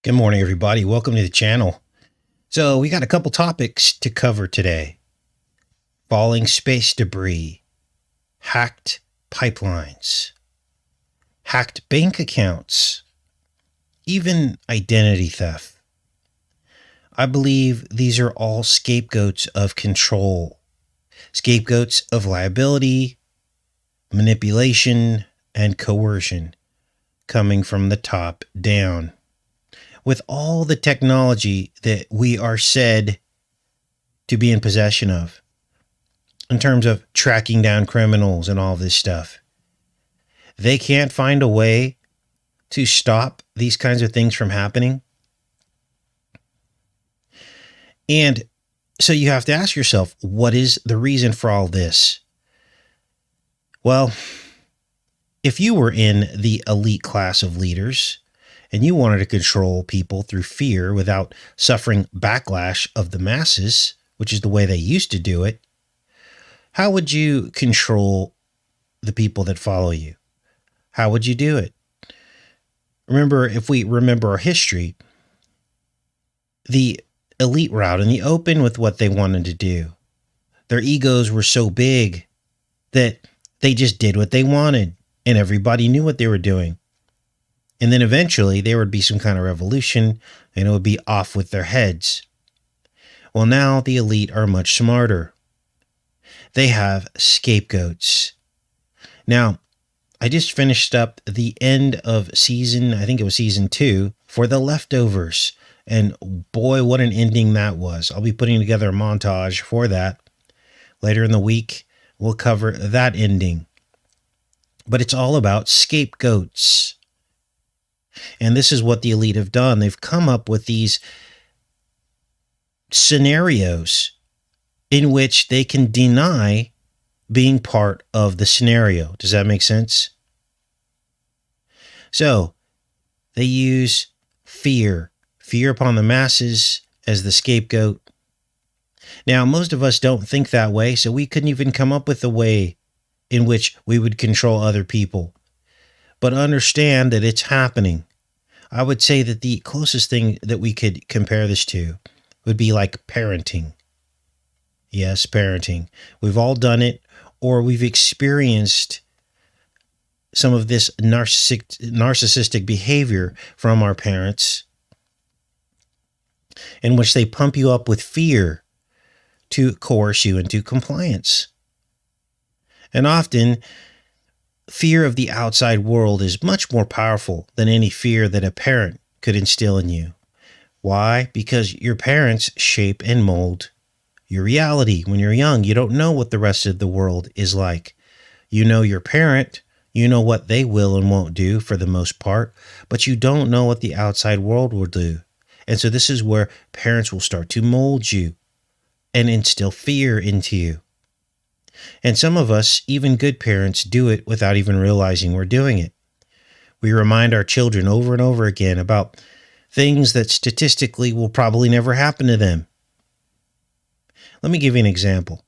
Good morning, everybody. Welcome to the channel. So we got a couple topics to cover today. Falling space debris, hacked pipelines, hacked bank accounts, even identity theft. I believe these are all scapegoats of control, scapegoats of liability, manipulation, and coercion coming from the top down. With all the technology that we are said to be in possession of, in terms of tracking down criminals and all this stuff, they can't find a way to stop these kinds of things from happening. And so you have to ask yourself, what is the reason for all this? Well, if you were in the elite class of leaders, and you wanted to control people through fear without suffering backlash of the masses, which is the way they used to do it, how would you control the people that follow you? How would you do it? Remember, if we remember our history, the elite route in the open with what they wanted to do, their egos were so big that they just did what they wanted, and everybody knew what they were doing. And then eventually there would be some kind of revolution and it would be off with their heads. Well, now the elite are much smarter. They have scapegoats. Now, I just finished up the end of season, I think it was season 2, for The Leftovers. And boy, what an ending that was. I'll be putting together a montage for that. Later in the week, we'll cover that ending. But it's all about scapegoats. And this is what the elite have done. They've come up with these scenarios in which they can deny being part of the scenario. Does that make sense? So they use fear upon the masses as the scapegoat. Now, most of us don't think that way, so we couldn't even come up with a way in which we would control other people. But understand that it's happening. I would say that the closest thing that we could compare this to would be like parenting. Yes, parenting. We've all done it, or we've experienced some of this narcissistic behavior from our parents, in which they pump you up with fear to coerce you into compliance. And often, fear of the outside world is much more powerful than any fear that a parent could instill in you. Why? Because your parents shape and mold your reality. When you're young, you don't know what the rest of the world is like. You know your parent, you know what they will and won't do for the most part, but you don't know what the outside world will do. And so this is where parents will start to mold you and instill fear into you. And some of us, even good parents, do it without even realizing we're doing it. We remind our children over and over again about things that statistically will probably never happen to them. Let me give you an example.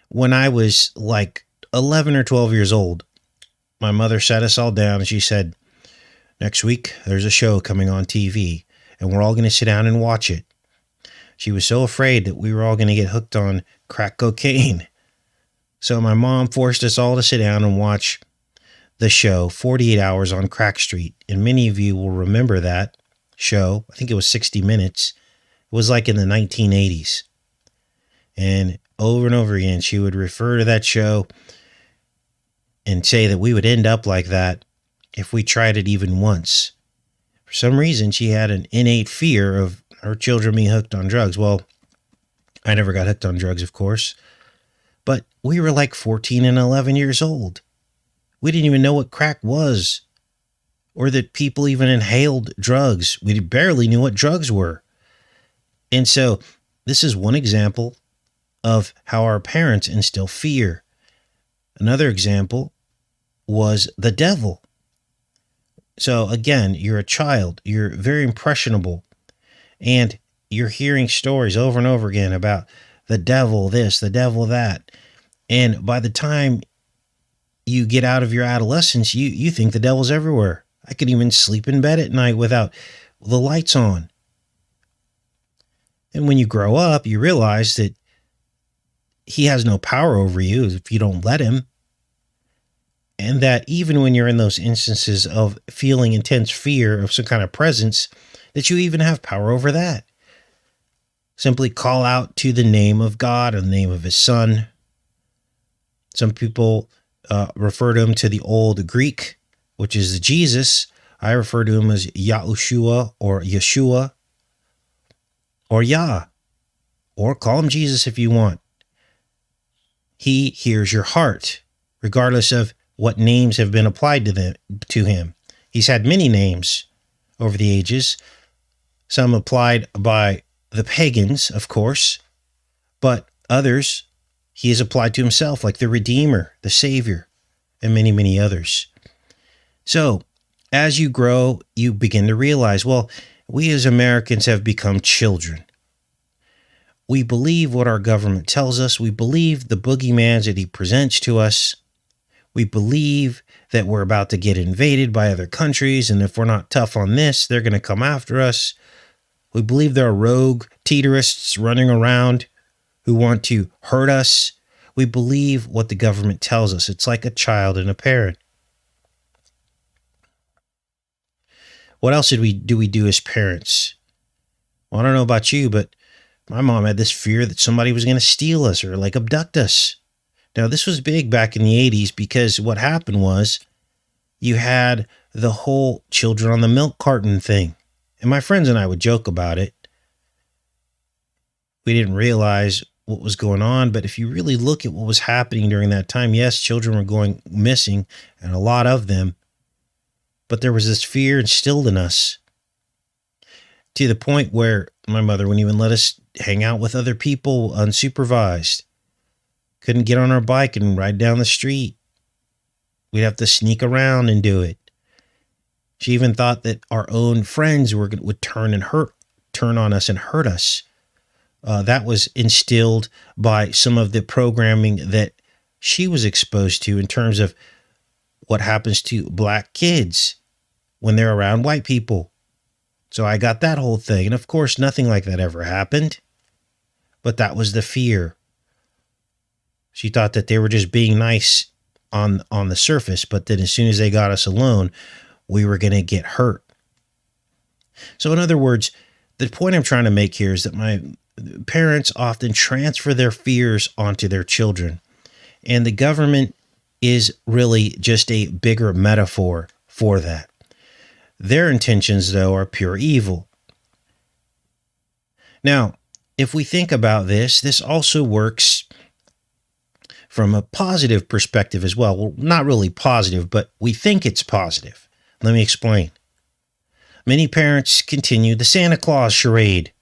When I was like 11 or 12 years old, my mother sat us all down and she said, "Next week, there's a show coming on TV, and we're all going to sit down and watch it." She was so afraid that we were all going to get hooked on crack cocaine. So my mom forced us all to sit down and watch the show 48 Hours on Crack Street. And many of you will remember that show. I think it was 60 minutes. It was like in the 1980s. And over again, she would refer to that show and say that we would end up like that if we tried it even once. For some reason, she had an innate fear of her children being hooked on drugs. Well, I never got hooked on drugs, of course, but we were like 14 and 11 years old. We didn't even know what crack was, or that people even inhaled drugs. We barely knew what drugs were. And so this is one example of how our parents instill fear. Another example was the devil. So again, you're a child, you're very impressionable, and you're hearing stories over and over again about the devil this, the devil that. And by the time you get out of your adolescence, you think the devil's everywhere. I could even sleep in bed at night without the lights on. And when you grow up, you realize that he has no power over you if you don't let him. And that even when you're in those instances of feeling intense fear of some kind of presence, that you even have power over that. Simply call out to the name of God or the name of his son. Some people refer to him to the old Greek, which is Jesus. I refer to him as Yahushua or Yeshua or Yah, or call him Jesus if you want. He hears your heart, regardless of what names have been applied to him. He's had many names over the ages, some applied by the pagans, of course, but others he has applied to himself, like the Redeemer, the Savior, and many, many others. So, as you grow, you begin to realize, well, we as Americans have become children. We believe what our government tells us. We believe the boogeyman that he presents to us. We believe that we're about to get invaded by other countries, and if we're not tough on this, they're going to come after us. We believe there are rogue terrorists running around who want to hurt us. We believe what the government tells us. It's like a child and a parent. What else do we do as parents? Well, I don't know about you, but my mom had this fear that somebody was going to steal us or like abduct us. Now, this was big back in the 80s because what happened was you had the whole children on the milk carton thing. And my friends and I would joke about it. We didn't realize what was going on, but if you really look at what was happening during that time, yes, children were going missing, and a lot of them, but there was this fear instilled in us to the point where my mother wouldn't even let us hang out with other people unsupervised. Couldn't get on our bike and ride down the street. We'd have to sneak around and do it. She even thought that our own friends would turn on us and hurt us. That was instilled by some of the programming that she was exposed to in terms of what happens to black kids when they're around white people. So I got that whole thing. And of course, nothing like that ever happened. But that was the fear. She thought that they were just being nice on the surface, but then as soon as they got us alone, we were going to get hurt. So in other words, the point I'm trying to make here is that my parents often transfer their fears onto their children. And the government is really just a bigger metaphor for that. Their intentions, though, are pure evil. Now, if we think about this, this also works from a positive perspective as well. Well, not really positive, but we think it's positive. Let me explain. Many parents continue the Santa Claus charade.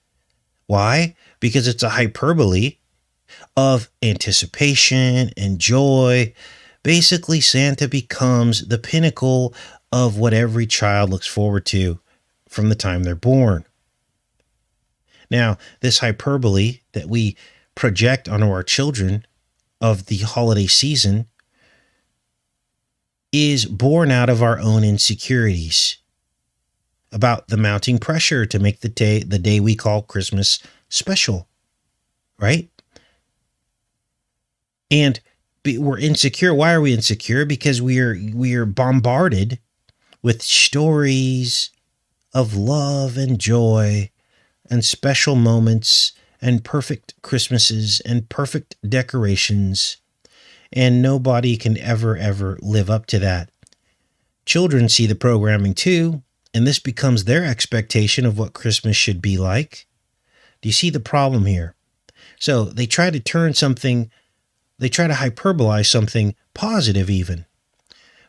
Why? Because it's a hyperbole of anticipation and joy. Basically, Santa becomes the pinnacle of what every child looks forward to from the time they're born. Now, this hyperbole that we project onto our children of the holiday season is born out of our own insecurities about the mounting pressure to make the day we call Christmas special, right? And we're insecure. Why are we insecure? Because we are bombarded with stories of love and joy and special moments and perfect Christmases and perfect decorations. And nobody can ever live up to that. Children see the programming too, and this becomes their expectation of what Christmas should be like. Do you see the problem here? So they try to hyperbolize something positive even.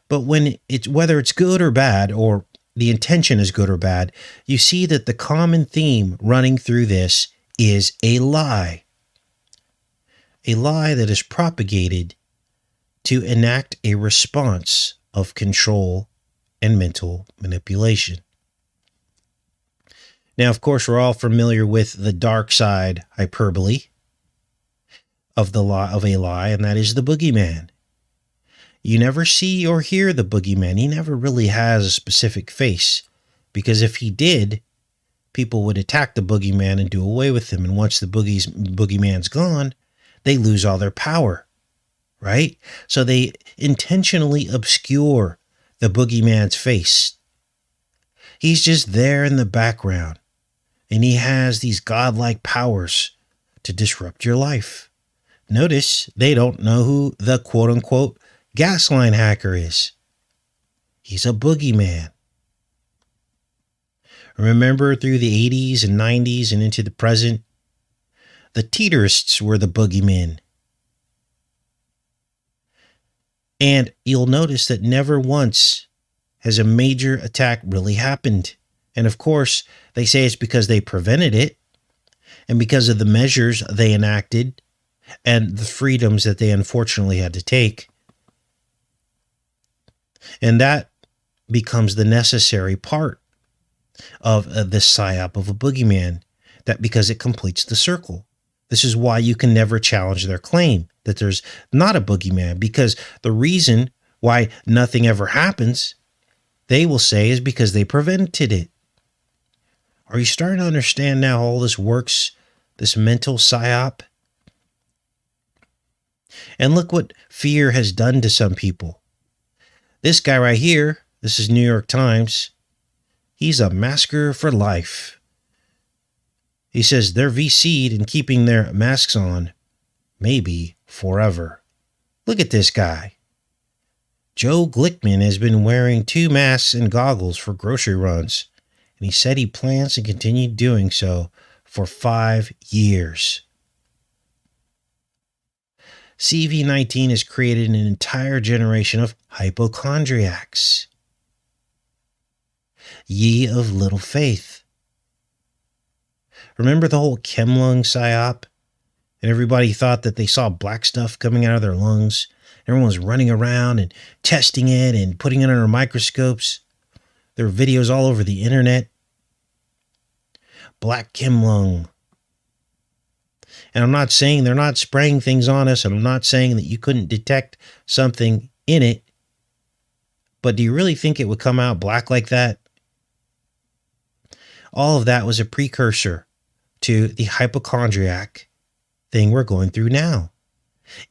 But whether it's good or bad, or the intention is good or bad, you see that the common theme running through this is a lie. A lie that is propagated to enact a response of control and mental manipulation. Now, of course, we're all familiar with the dark side hyperbole of a lie, and that is the boogeyman. You never see or hear the boogeyman. He never really has a specific face, because if he did, people would attack the boogeyman and do away with him. And once the boogeyman's gone, they lose all their power, right? So they intentionally obscure the boogeyman's face. He's just there in the background, and he has these godlike powers to disrupt your life. Notice they don't know who the quote-unquote gasline hacker is. He's a boogeyman. Remember, through the 80s and 90s and into the present, the teeterists were the boogeymen. And you'll notice that never once has a major attack really happened. And of course, they say it's because they prevented it, and because of the measures they enacted and the freedoms that they unfortunately had to take. And that becomes the necessary part of this psyop of a boogeyman, that because it completes the circle. This is why you can never challenge their claim that there's not a boogeyman, because the reason why nothing ever happens, they will say, is because they prevented it. Are you starting to understand now how all this works, this mental psyop? And look what fear has done to some people. This guy right here, this is New York Times, he's a masker for life. He says they're VC'd in keeping their masks on, maybe forever. Look at this guy. Joe Glickman has been wearing 2 masks and goggles for grocery runs, and he said he plans to continue doing so for 5 years. CV19 has created an entire generation of hypochondriacs. Ye of little faith. Remember the whole chem lung psyop? And everybody thought that they saw black stuff coming out of their lungs. Everyone was running around and testing it and putting it under microscopes. There were videos all over the internet. Black chem lung. And I'm not saying they're not spraying things on us, and I'm not saying that you couldn't detect something in it. But do you really think it would come out black like that? All of that was a precursor to the hypochondriac thing we're going through now.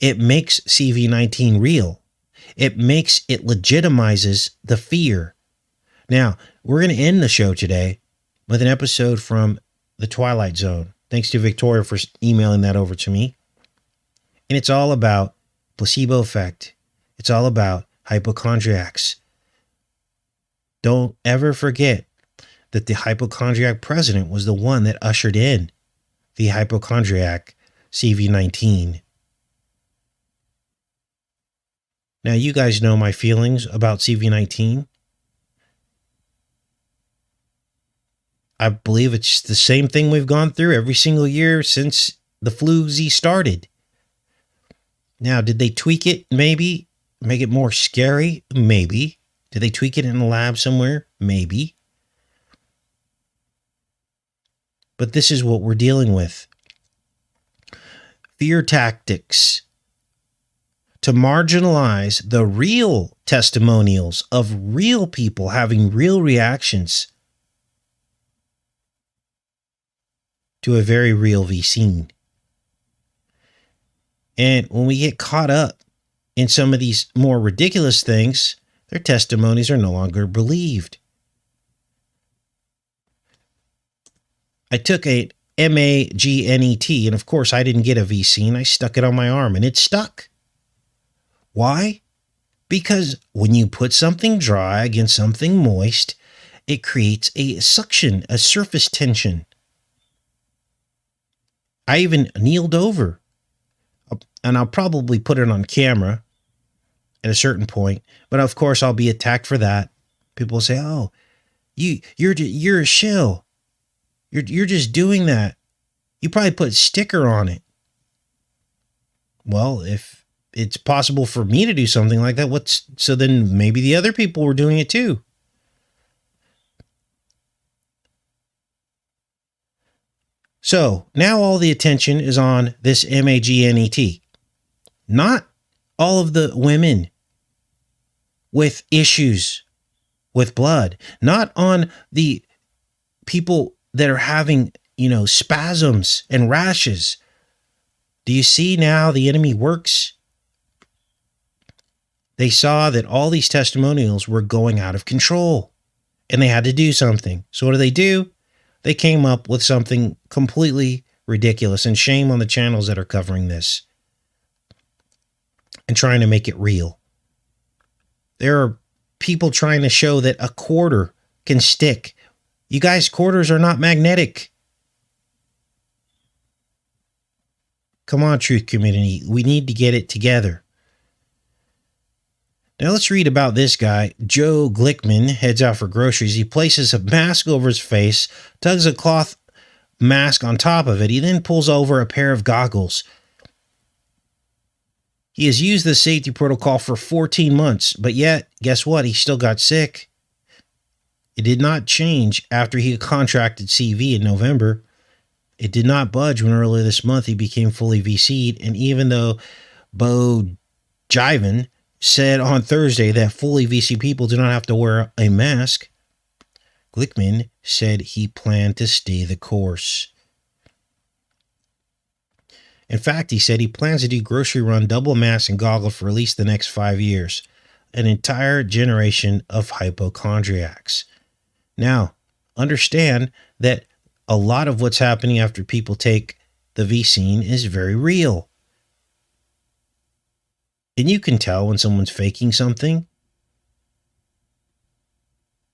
It makes CV19 real. It legitimizes the fear. Now, we're going to end the show today with an episode from the Twilight Zone. Thanks to Victoria for emailing that over to me. And it's all about placebo effect. It's all about hypochondriacs. Don't ever forget that the hypochondriac president was the one that ushered in the hypochondriac CV19. Now, you guys know my feelings about CV19. I believe it's the same thing we've gone through every single year since the floozy started. Now, did they tweak it? Maybe. Make it more scary? Maybe. Did they tweak it in a lab somewhere? Maybe. But this is what we're dealing with. Fear tactics to marginalize the real testimonials of real people having real reactions to a very real VC. And when we get caught up in some of these more ridiculous things, their testimonies are no longer believed. I took a MAGNET, and of course I didn't get a VC, and I stuck it on my arm, and it stuck. Why? Because when you put something dry against something moist, it creates a suction, a surface tension. I even kneeled over, and I'll probably put it on camera at a certain point, but of course I'll be attacked for that. People will say, "Oh, you're a shill. You're just doing that. You probably put a sticker on it." Well, if it's possible for me to do something like that, so then maybe the other people were doing it too. So now all the attention is on this MAGNET. Not all of the women with issues with blood, not on the people that are having, spasms and rashes. Do you see now the enemy works? They saw that all these testimonials were going out of control and they had to do something. So what do? They came up with something completely ridiculous, and shame on the channels that are covering this and trying to make it real. There are people trying to show that a quarter can stick. You guys, quarters are not magnetic. Come on, truth community. We need to get it together. Now let's read about this guy. Joe Glickman heads out for groceries. He places a mask over his face, tugs a cloth mask on top of it. He then pulls over a pair of goggles. He has used the safety protocol for 14 months, but yet, guess what? He still got sick. It did not change after he contracted CV in November. It did not budge when earlier this month he became fully VC'd, and even though Bo Jiven said on Thursday that fully VC people do not have to wear a mask, Glickman said he planned to stay the course. In fact, he said he plans to do grocery run, double mask, and goggle for at least the next 5 years. An entire generation of hypochondriacs. Now, understand that a lot of what's happening after people take the vaccine is very real. And you can tell when someone's faking something.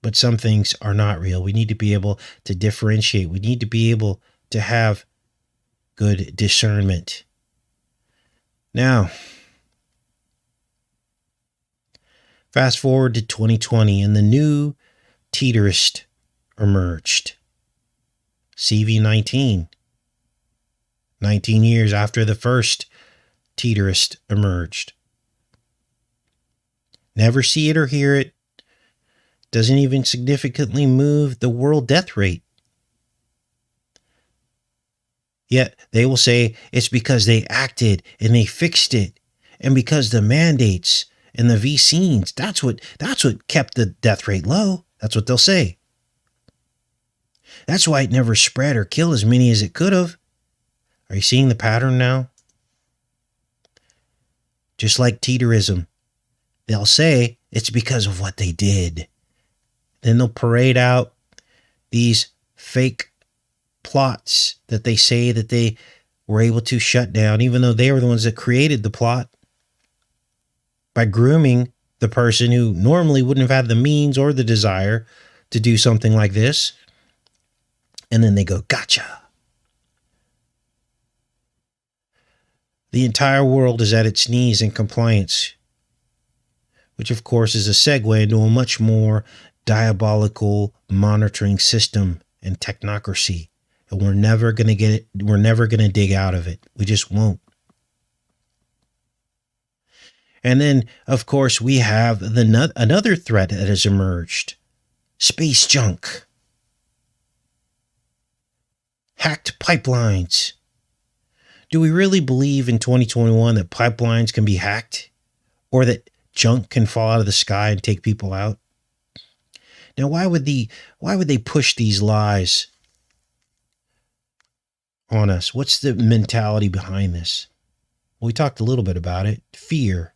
But some things are not real. We need to be able to differentiate. We need to be able to have good discernment. Now, fast forward to 2020 and the new teeterist emerged. CV19. 19 years after the first teeterist emerged. Never see it or hear it. Doesn't even significantly move the world death rate. Yet they will say it's because they acted and they fixed it, and because the mandates and the vaccines, that's what kept the death rate low. That's what they'll say. That's why it never spread or killed as many as it could have. Are you seeing the pattern now? Just like teeterism, they'll say it's because of what they did. Then they'll parade out these fake plots that they say that they were able to shut down, even though they were the ones that created the plot by grooming the person who normally wouldn't have had the means or the desire to do something like this. And then they go, gotcha. The entire world is at its knees in compliance, which of course is a segue into a much more diabolical monitoring system and technocracy. And we're never going to get it. We're never going to dig out of it. We just won't. And then, of course, we have another threat that has emerged. Space junk. Hacked pipelines. Do we really believe in 2021 that pipelines can be hacked? Or that junk can fall out of the sky and take people out? Now, why would they push these lies on us? What's the mentality behind this? Well, we talked a little bit about it. Fear.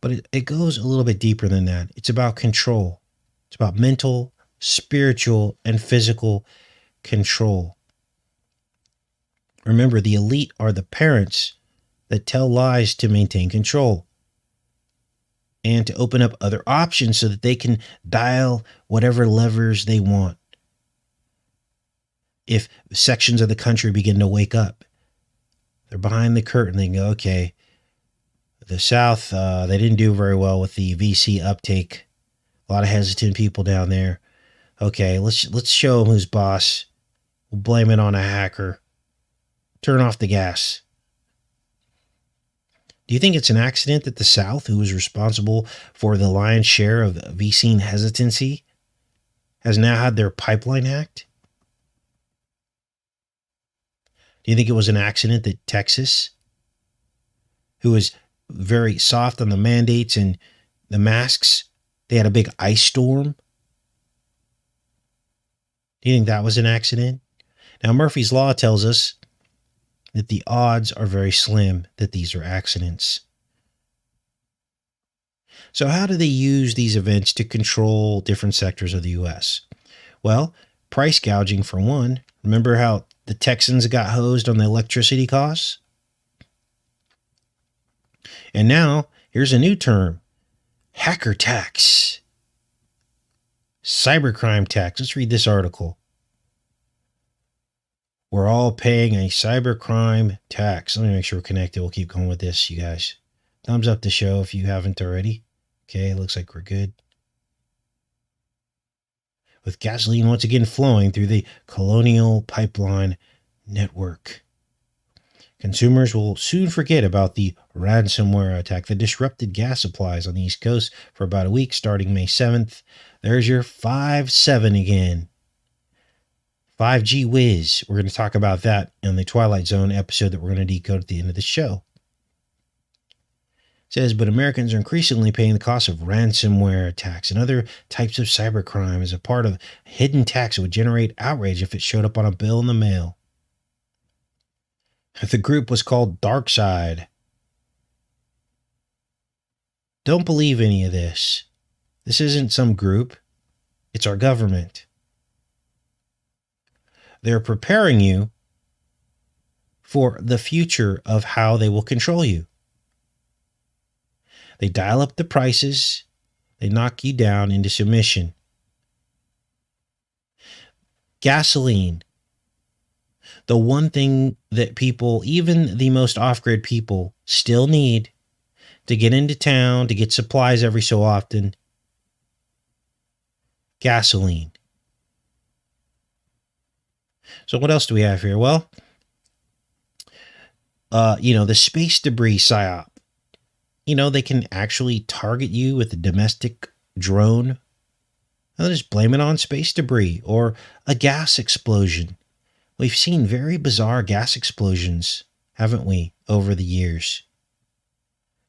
But it goes a little bit deeper than that. It's about control. It's about mental, spiritual, and physical control. Remember, the elite are the parents that tell lies to maintain control and to open up other options so that they can dial whatever levers they want. If sections of the country begin to wake up, they're behind the curtain. They go, okay, the South, they didn't do very well with the VC uptake. A lot of hesitant people down there. Okay, let's show them who's boss. We'll blame it on a hacker. Turn off the gas. Do you think it's an accident that the South, who was responsible for the lion's share of VC hesitancy, has now had their pipeline hacked? Do you think it was an accident that Texas, who was very soft on the mandates and The masks, they had a big ice storm. Do you think that was an accident? Now, Murphy's Law tells us that the odds are very slim that these are accidents. So how do they use these events to control different sectors of the U.S.? Well, price gouging for one. Remember how the Texans got hosed on the electricity costs? And now, here's a new term, hacker tax. Cybercrime tax. Let's read this article. We're all paying a cybercrime tax. Let me make sure we're connected. We'll keep going with this, you guys. Thumbs up the show if you haven't already. Okay, looks like we're good. With gasoline once again flowing through the Colonial Pipeline network, consumers will soon forget about the ransomware attack that disrupted gas supplies on the East Coast for about a week starting May 7th. There's your 5-7 again. 5G whiz. We're going to talk about that in the Twilight Zone episode that we're going to decode at the end of the show. It says, but Americans are increasingly paying the cost of ransomware attacks and other types of cybercrime as a part of a hidden tax that would generate outrage if it showed up on a bill in the mail. The group was called DarkSide. Don't believe any of this. This isn't some group. It's our government. They're preparing you for the future of how they will control you. They dial up the prices. They knock you down into submission. Gasoline. The one thing that people, even the most off-grid people, still need to get into town, to get supplies every so often. Gasoline. So what else do we have here? Well, the space debris Psyop. They can actually target you with a domestic drone. They'll just blame it on space debris or a gas explosion. We've seen very bizarre gas explosions, haven't we, over the years?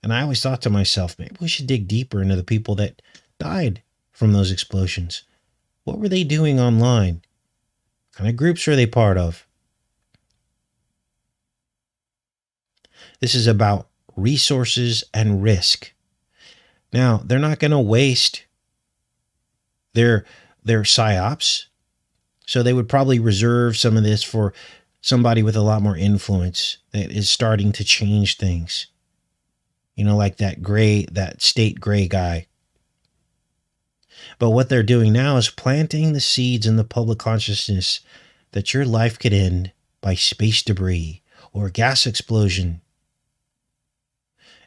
And I always thought to myself, maybe we should dig deeper into the people that died from those explosions. What were they doing online? What kind of groups were they part of? This is about resources and risk. Now, they're not going to waste their psyops, so they would probably reserve some of this for somebody with a lot more influence that is starting to change things. Like that state gray guy. But what they're doing now is planting the seeds in the public consciousness that your life could end by space debris or gas explosion.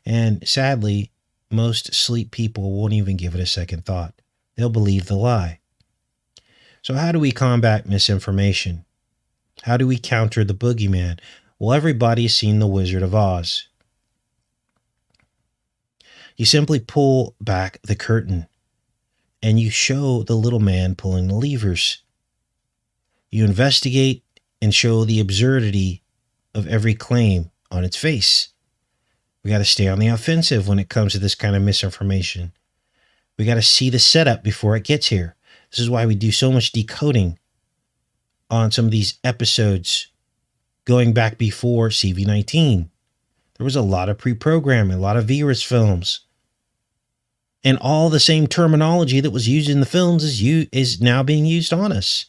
And sadly, most sleep people won't even give it a second thought. They'll believe the lie. So how do we combat misinformation? How do we counter the boogeyman? Well, everybody's seen The Wizard of Oz. You simply pull back the curtain and you show the little man pulling the levers. You investigate and show the absurdity of every claim on its face. We got to stay on the offensive when it comes to this kind of misinformation. We got to see the setup before it gets here. This is why we do so much decoding on some of these episodes going back before CV19. There was a lot of pre-programming, a lot of virus films. And all the same terminology that was used in the films is now being used on us.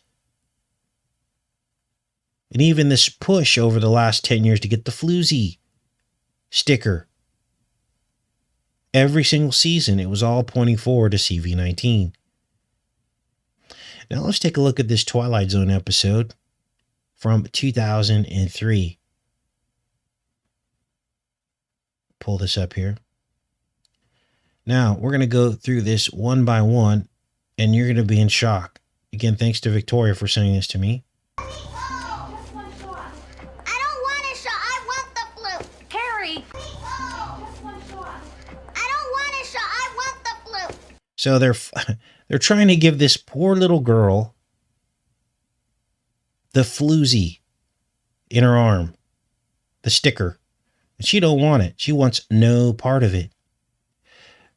And even this push over the last 10 years to get the floozy sticker. Every single season, it was all pointing forward to CV19. Now let's take a look at this Twilight Zone episode from 2003. Pull this up here. Now, we're going to go through this one by one, and you're going to be in shock. Again, thanks to Victoria for sending this to me. So they're trying to give this poor little girl the floozy in her arm, the sticker. And she don't want it. She wants no part of it.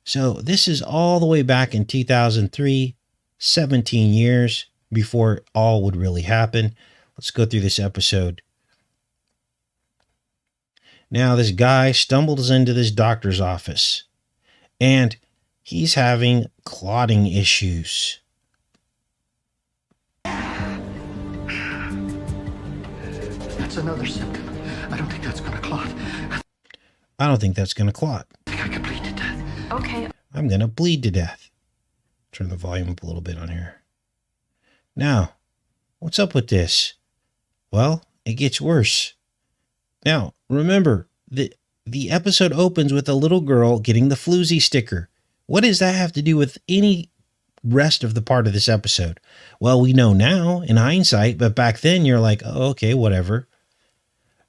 So this is all the way back in 2003, 17 years before all would really happen. Let's go through this episode. Now, this guy stumbles into this doctor's office, and he's having clotting issues. That's another symptom. I don't think that's going to clot. I don't think that's going to clot. I think I could bleed to death. Okay. I'm going to bleed to death. Turn the volume up a little bit on here. Now, what's up with this? Well, it gets worse. Now, remember, the episode opens with a little girl getting the floozy sticker. What does that have to do with any rest of the part of this episode? Well, we know now in hindsight, but back then you're like, oh, okay, whatever.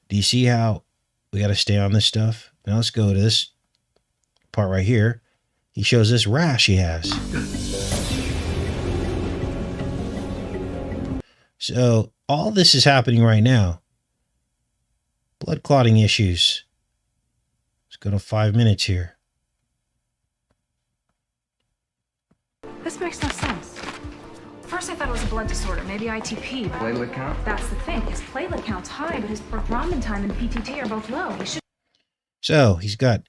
Do you see how we got to stay on this stuff? Now let's go to this part right here. He shows this rash he has. So all this is happening right now. Blood clotting issues. Let's go to 5 minutes here. This makes no sense. First I thought it was a blood disorder, maybe ITP. But Platelet count? that's the thing. His platelet count's high, but his prothrombin time and PTT are both low. He should So he's got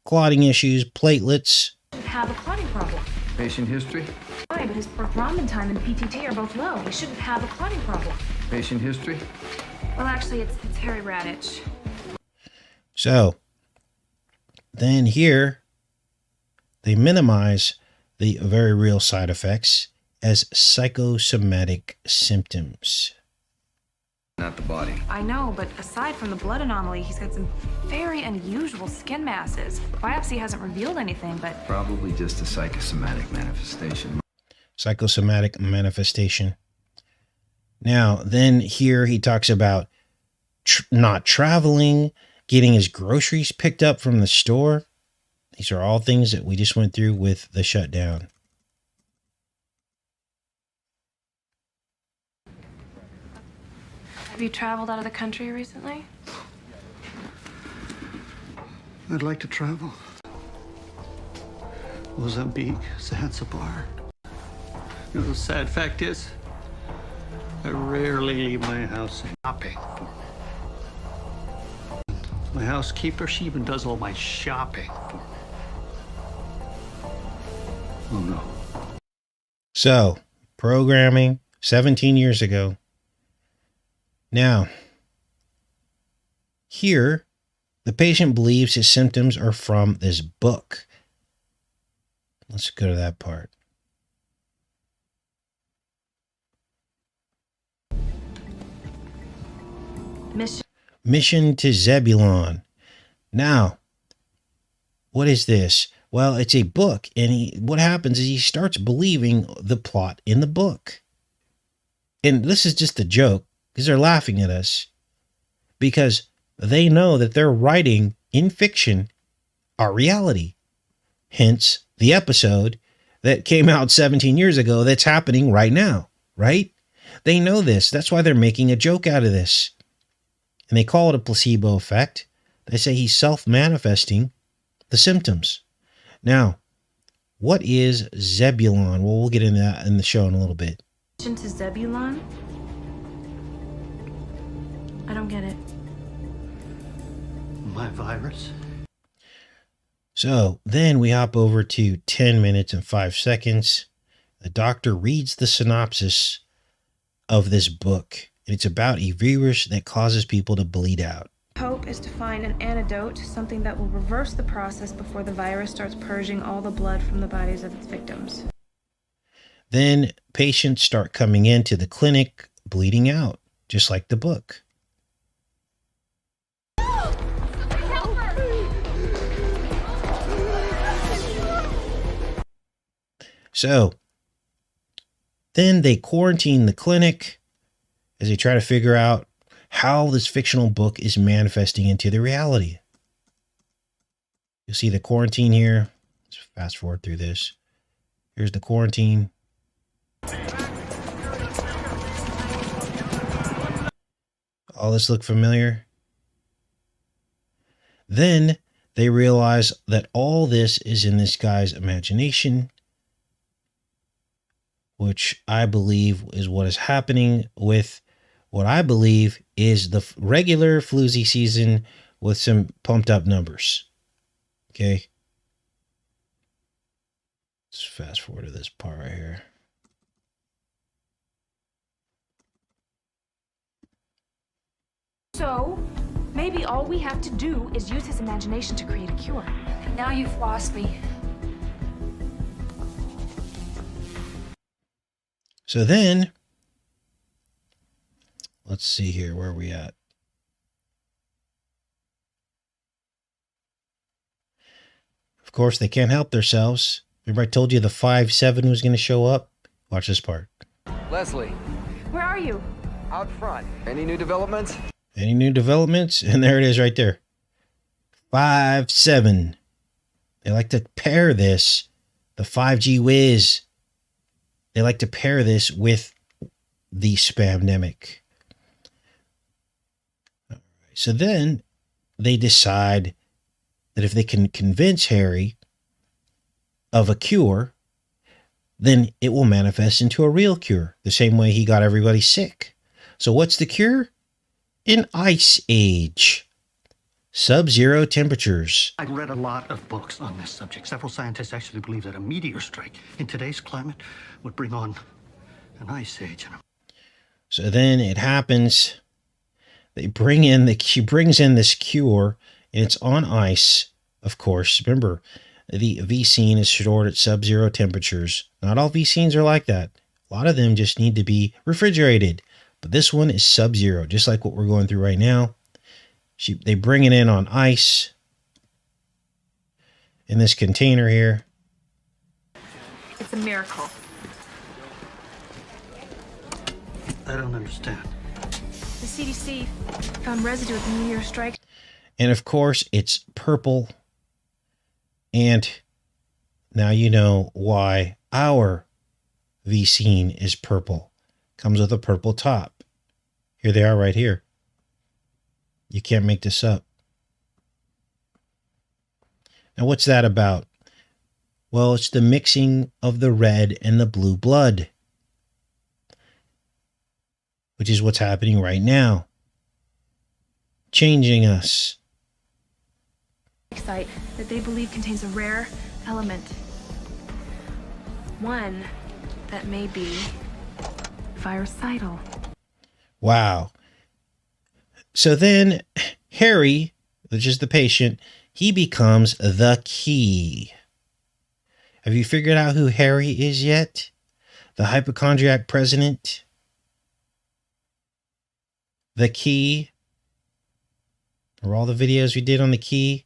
clotting issues, platelets. have a clotting problem. Patient history? High, but his prothrombin time and PTT are both low. He shouldn't have a clotting problem. Patient history? Well, actually, it's Harry Radich. So then here they minimize the very real side effects as psychosomatic symptoms. Not the body. I know, but aside from the blood anomaly, he's got some very unusual skin masses. Biopsy hasn't revealed anything, but Probably just a psychosomatic manifestation. Psychosomatic manifestation. Now, then here he talks about not traveling, getting his groceries picked up from the store. These are all things that we just went through with the shutdown. have you traveled out of the country recently? I'd like to travel. Mozambique, Zanzibar. You know, the sad fact is, I rarely leave my house shopping. My housekeeper, she even does all my shopping. Oh no. So, programming 17 years ago. Now, here, the patient believes his symptoms are from this book. Let's go to that part. Mission to Zebulon. Now, what is this? Well, it's a book, and what happens is he starts believing the plot in the book. And this is just a joke, because they're laughing at us, because they know that they're writing in fiction our reality. Hence, the episode that came out 17 years ago that's happening right now, right? They know this. That's why they're making a joke out of this. And they call it a placebo effect. They say he's self-manifesting the symptoms. Now, what is Zebulon? Well, we'll get into that in the show in a little bit. Mission to Zebulon? I don't get it. My virus? So then we hop over to 10 minutes and 5 seconds. The doctor reads the synopsis of this book. It's about a virus that causes people to bleed out. Hope is to find an antidote, something that will reverse the process before the virus starts purging all the blood from the bodies of its victims. Then patients start coming into the clinic bleeding out, just like the book. So then they quarantine the clinic as they try to figure out how this fictional book is manifesting into the reality. You'll see the quarantine here. Let's fast forward through this. Here's the quarantine. All this look familiar? Then they realize that all this is in this guy's imagination, which I believe is what is happening with what I believe is the regular floozy season with some pumped up numbers. Okay. Let's fast forward to this part right here. So, maybe all we have to do is use his imagination to create a cure. Now you've lost me. So then, let's see here. Where are we at? Of course, they can't help themselves. Remember I told you the 5-7 was going to show up? Watch this part. Leslie, Where are you? out front. Any new developments? Any new developments? And there it is right there. 5-7. They like to pair this, the 5G whiz. They like to pair this with the spamdemic. All right. So then they decide that if they can convince Harry of a cure, then it will manifest into a real cure, the same way he got everybody sick. So what's the cure? An ice age. Sub-zero temperatures. I read a lot of books on this subject. Several scientists actually believe that a meteor strike in today's climate would bring on an ice age. So then it happens. She brings in this cure, and it's on ice, of course. Remember, the V-scene is stored at sub-zero temperatures. Not all V-scenes are like that. A lot of them just need to be refrigerated. But this one is sub-zero, just like what we're going through right now. They bring it in on ice in this container here. It's a miracle. I don't understand. The CDC found residue at the meteor strike. And of course, it's purple. And now you know why our V-scene is purple. Comes with a purple top. Here they are right here. You can't make this up. Now, what's that about? Well, it's the mixing of the red and the blue blood, which is what's happening right now. Changing us. Site that they believe contains a rare element. One that may be virucidal. Wow. So then Harry, which is the patient, he becomes the key. Have you figured out who Harry is yet? The hypochondriac president? The key? Or all the videos we did on the key?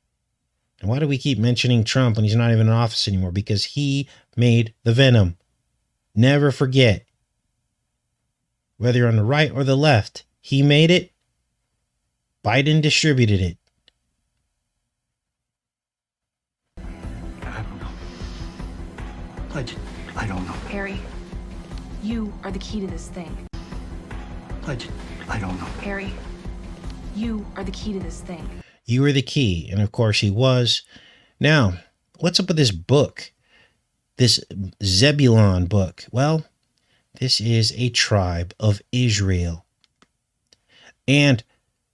And why do we keep mentioning Trump when he's not even in office anymore? Because he made the venom. Never forget. Whether you're on the right or the left, he made it. Biden distributed it. I don't know. I don't know. Harry, you are the key to this thing. I don't know. Harry, you are the key to this thing. You were the key. And of course he was. Now, what's up with this book? This Zebulon book? Well, this is a tribe of Israel. And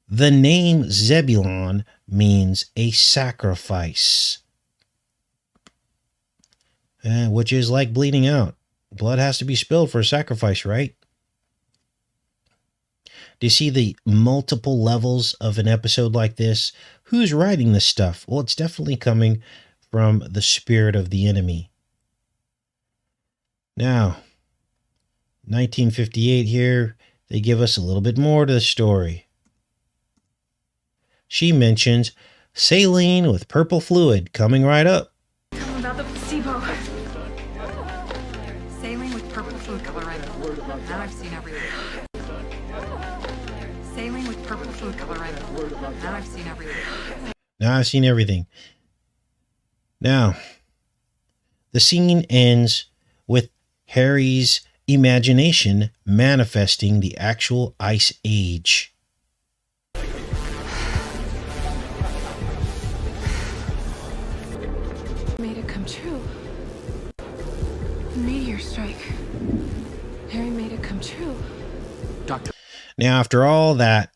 the name Zebulon means a sacrifice. Which is like bleeding out. Blood has to be spilled for a sacrifice, right? Do you see the multiple levels of an episode like this? Who's writing this stuff? Well, it's definitely coming from the spirit of the enemy. Now, 1958 here, they give us a little bit more to the story. She mentions saline with purple fluid coming right up. Tell them about the placebo. Saline with purple food coloring. Now I've seen everything. Saline with purple food coloring. Now I've seen everything. Now I've seen everything. Now, the scene ends with Harry's imagination manifesting the actual ice age. meteor strike. Harry made it come true. Now, after all that,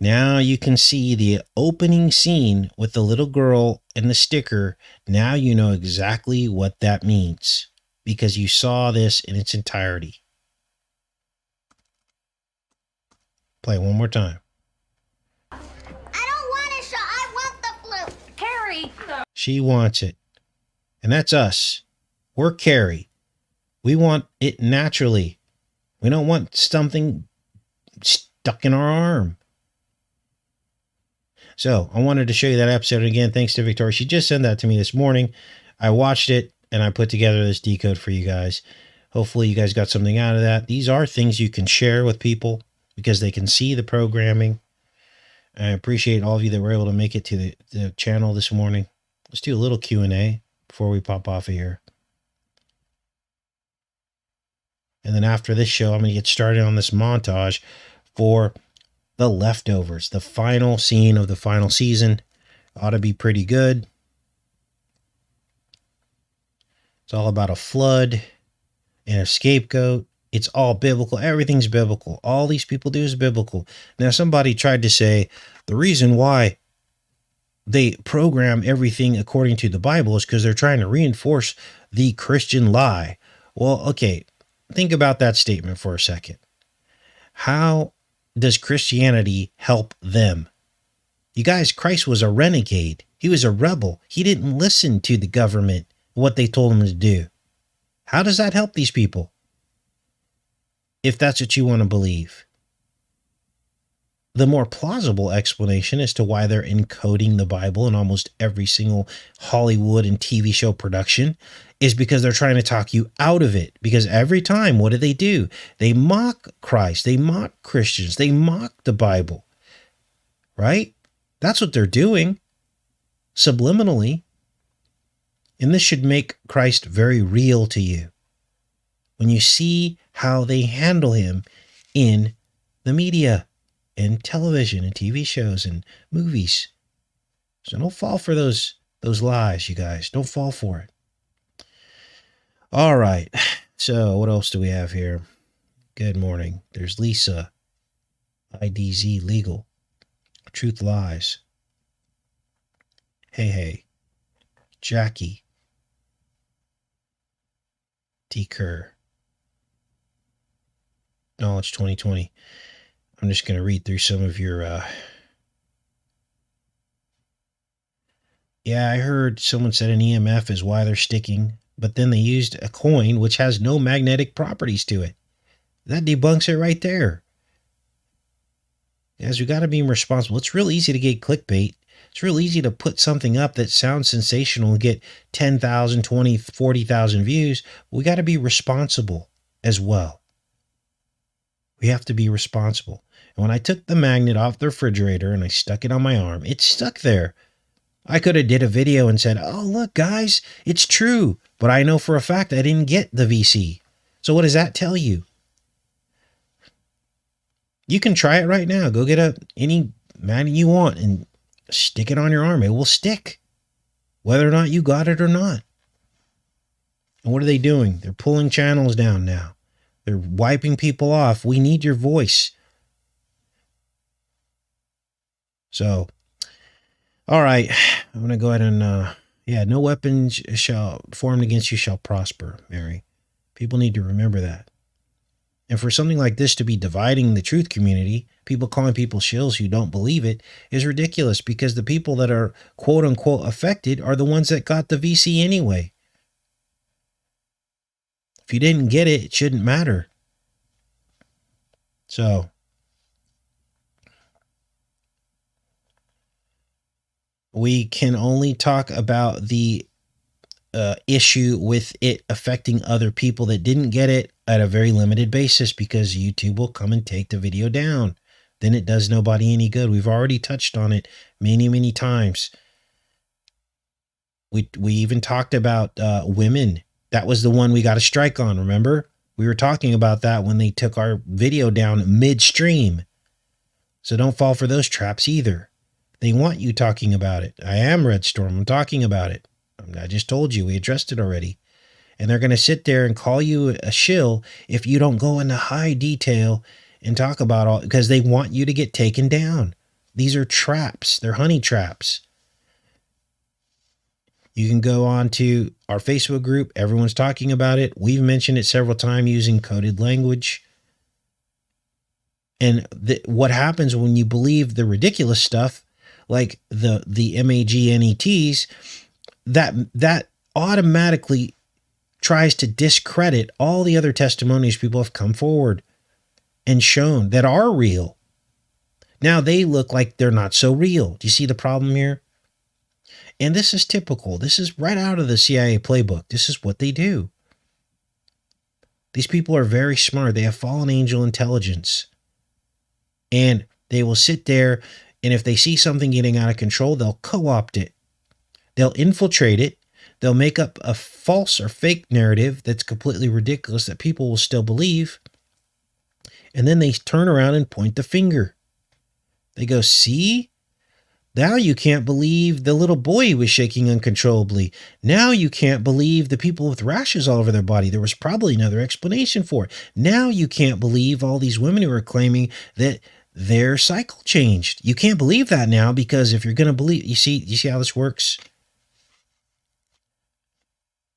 now you can see the opening scene with the little girl and the sticker. Now you know exactly what that means because you saw this in its entirety. Play one more time. I don't want a shot. I want the flute. Harry! She wants it. And that's us. We're Carrie. We want it naturally. We don't want something stuck in our arm. So I wanted to show you that episode. And again, thanks to Victoria. She just sent that to me this morning. I watched it and I put together this decode for you guys. Hopefully you guys got something out of that. These are things you can share with people because they can see the programming. I appreciate all of you that were able to make it to the channel this morning. Let's do a little Q&A before we pop off of here. And then after this show, I'm going to get started on this montage for The Leftovers, the final scene of the final season. Ought to be pretty good. It's all about a flood and a scapegoat. It's all biblical. Everything's biblical. All these people do is biblical. Now, somebody tried to say the reason why they program everything according to the Bible is because they're trying to reinforce the Christian lie. Well, okay, think about that statement for a second. How does Christianity help them? You guys, Christ was a renegade. He was a rebel. He didn't listen to the government, what they told him to do. How does that help these people? If that's what you want to believe. The more plausible explanation as to why they're encoding the Bible in almost every single Hollywood and TV show production is because they're trying to talk you out of it. Because every time, what do? They mock Christ. They mock Christians. They mock the Bible. Right? That's what they're doing. Subliminally. And this should make Christ very real to you. When you see how they handle him in the media and television and TV shows and movies. So don't fall for those lies, you guys. Don't fall for it. All right. So what else do we have here? Good morning. There's Lisa, IDZ Legal, Truth Lies. Hey, Jackie, T. Kerr, Knowledge 2020. I'm just going to read through some of your, yeah, I heard someone said an EMF is why they're sticking, but then they used a coin which has no magnetic properties to it. That debunks it right there. Guys, we got to be responsible. It's real easy to get clickbait. It's real easy to put something up that sounds sensational and get 10,000, 20, 40,000 views. We got to be responsible as well. We have to be responsible. And when I took the magnet off the refrigerator and I stuck it on my arm, it stuck there. I could have did a video and said, oh, look, guys, it's true. But I know for a fact I didn't get the VC. So what does that tell you? You can try it right now. Go get any magnet you want and stick it on your arm. It will stick, whether or not you got it or not. And what are they doing? They're pulling channels down now. They're wiping people off. We need your voice. So, all right, I'm going to go ahead and, no weapons shall formed against you shall prosper, Mary. People need to remember that. And for something like this to be dividing the truth community, people calling people shills who don't believe it, is ridiculous because the people that are quote unquote affected are the ones that got the VC anyway. If you didn't get it, it shouldn't matter. So, we can only talk about the issue with it affecting other people that didn't get it at a very limited basis because YouTube will come and take the video down. Then it does nobody any good. We've already touched on it many, many times. We even talked about women. That was the one we got a strike on, remember? We were talking about that when they took our video down midstream. So don't fall for those traps either. They want you talking about it. I am Red Storm. I'm talking about it. I just told you. We addressed it already. And they're going to sit there and call you a shill if you don't go into high detail and talk about all, because they want you to get taken down. These are traps. They're honey traps. You can go on to our Facebook group. Everyone's talking about it. We've mentioned it several times using coded language. And what happens when you believe the ridiculous stuff, like the MAGNETs, that automatically tries to discredit all the other testimonies people have come forward and shown that are real. Now they look like they're not so real. Do you see the problem here? And this is typical. This is right out of the CIA playbook. This is what they do. These people are very smart. They have fallen angel intelligence. And they will sit there, and if they see something getting out of control, they'll co-opt it. They'll infiltrate it. They'll make up a false or fake narrative that's completely ridiculous that people will still believe. And then they turn around and point the finger. They go, see? Now you can't believe the little boy was shaking uncontrollably. Now you can't believe the people with rashes all over their body. There was probably another explanation for it. Now you can't believe all these women who are claiming that their cycle changed. You can't believe that now, because if you're going to believe, you see how this works?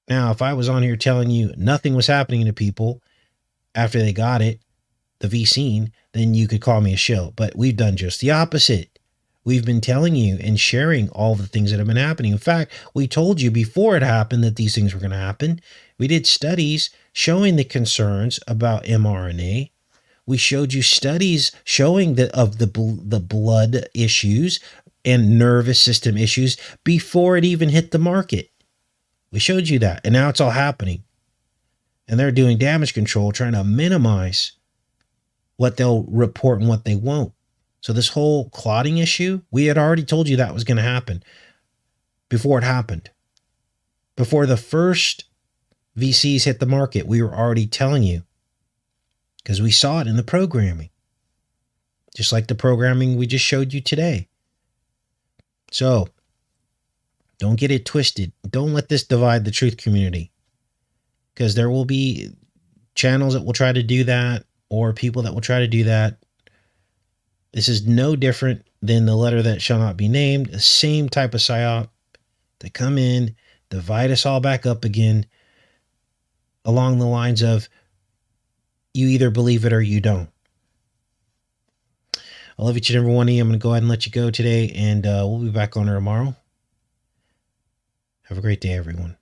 Now, if I was on here telling you nothing was happening to people after they got it, the vaccine, then you could call me a shill. But we've done just the opposite. We've been telling you and sharing all the things that have been happening. In fact, we told you before it happened that these things were going to happen. We did studies showing the concerns about mRNA. We showed you studies showing the blood issues and nervous system issues before it even hit the market. We showed you that, and now it's all happening. And they're doing damage control, trying to minimize what they'll report and what they won't. So this whole clotting issue, we had already told you that was going to happen before it happened. Before the first VCs hit the market, we were already telling you, because we saw it in the programming, just like the programming we just showed you today. So don't get it twisted. Don't let this divide the truth community, because there will be channels that will try to do that, or people that will try to do that. This is no different than the letter that shall not be named. The same type of psyop. They come in, divide us all back up again along the lines of, you either believe it or you don't. I love each and every one of you. I'm going to go ahead and let you go today, and we'll be back on tomorrow. Have a great day, everyone.